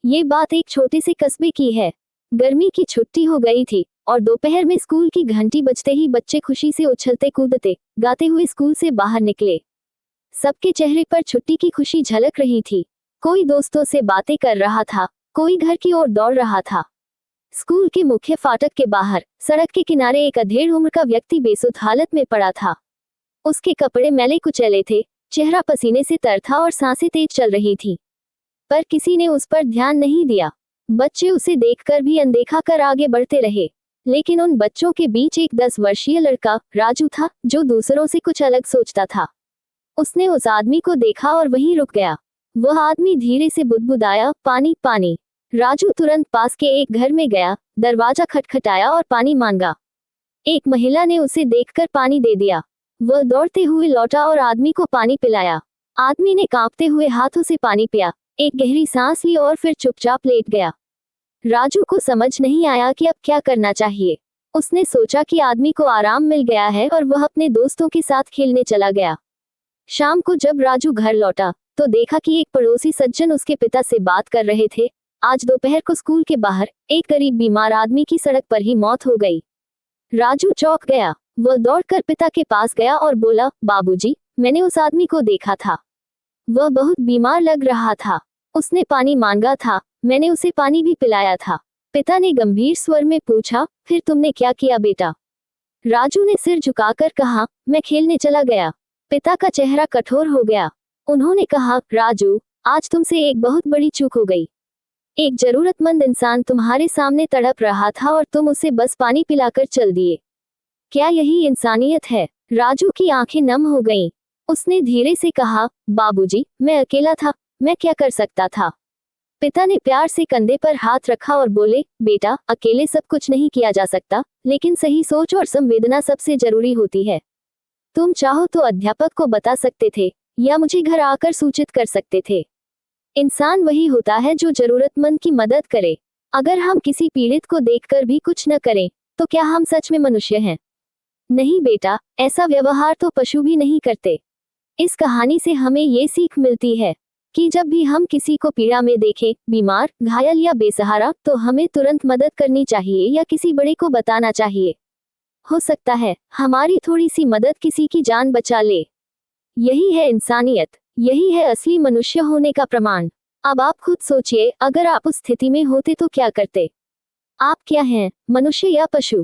ये बात एक छोटे से कस्बे की है। गर्मी की छुट्टी हो गई थी और दोपहर में स्कूल की घंटी बजते ही बच्चे खुशी से उछलते कूदते गाते हुए स्कूल से बाहर निकले। सबके चेहरे पर छुट्टी की खुशी झलक रही थी। कोई दोस्तों से बातें कर रहा था, कोई घर की ओर दौड़ रहा था। स्कूल के मुख्य फाटक के बाहर सड़क के किनारे एक अधेड़ उम्र का व्यक्ति बेसुध हालत में पड़ा था। उसके कपड़े मैले कुचले थे, चेहरा पसीने से तर था और सांसें तेज चल रही थी, पर किसी ने उस पर ध्यान नहीं दिया। बच्चे उसे देखकर भी अनदेखा कर आगे बढ़ते रहे, लेकिन उन बच्चों के बीच एक 10 वर्षीय लड़का राजू था, जो दूसरों से कुछ अलग सोचता था। उसने उस आदमी को देखा और वहीं रुक गया। वह आदमी धीरे से बुदबुदाया, पानी पानी। राजू तुरंत पास के एक घर में गया, दरवाजा खटखटाया और पानी मांगा। एक महिला ने उसे देखकर पानी दे दिया। वह दौड़ते हुए लौटा और आदमी को पानी पिलाया। आदमी ने कांपते हुए हाथों से पानी पिया, एक गहरी सांस ली और फिर चुपचाप लेट गया। राजू को समझ नहीं आया कि अब क्या करना चाहिए। उसने सोचा कि आदमी को आराम मिल गया है और वह अपने दोस्तों के साथ खेलने चला गया। शाम को जब राजू घर लौटा तो देखा कि एक पड़ोसी सज्जन उसके पिता से बात कर रहे थे। आज दोपहर को स्कूल के बाहर एक गरीब बीमार आदमी की सड़क पर ही मौत हो गई। राजू चौंक गया। वह दौड़कर पिता के पास गया और बोला, बाबूजी, मैंने उस आदमी को देखा था। वह बहुत बीमार लग रहा था। उसने पानी मांगा था, मैंने उसे पानी भी पिलाया था। पिता ने गंभीर स्वर में पूछा, फिर तुमने क्या किया बेटा? राजू ने सिर झुकाकर कहा, मैं खेलने चला गया। पिता का चेहरा कठोर हो गया। उन्होंने कहा, राजू, आज तुमसे एक बहुत बड़ी चूक हो गई। एक जरूरतमंद इंसान तुम्हारे सामने तड़प रहा था और तुम उसे बस पानी पिलाकर चल दिए। क्या यही इंसानियत है? राजू की आंखें नम हो गईं। उसने धीरे से कहा, बाबूजी, मैं अकेला था, मैं क्या कर सकता था? पिता ने प्यार से कंधे पर हाथ रखा और बोले, बेटा, अकेले सब कुछ नहीं किया जा सकता, लेकिन सही सोच और संवेदना सबसे जरूरी होती है। तुम चाहो तो अध्यापक को बता सकते थे या मुझे घर आकर सूचित कर सकते थे। इंसान वही होता है जो जरूरतमंद की मदद करे। अगर हम किसी पीड़ित को देखकर भी कुछ न करें, तो क्या हम सच में मनुष्य हैं? नहीं बेटा, ऐसा व्यवहार तो पशु भी नहीं करते। इस कहानी से हमें ये सीख मिलती है कि जब भी हम किसी को पीड़ा में देखें, बीमार, घायल या बेसहारा, तो हमें तुरंत मदद करनी चाहिए या किसी बड़े को बताना चाहिए। हो सकता है हमारी थोड़ी सी मदद किसी की जान बचा ले। यही है इंसानियत, यही है असली मनुष्य होने का प्रमाण। अब आप खुद सोचिए, अगर आप उस स्थिति में होते तो क्या करते? आप क्या हैं, मनुष्य या पशु?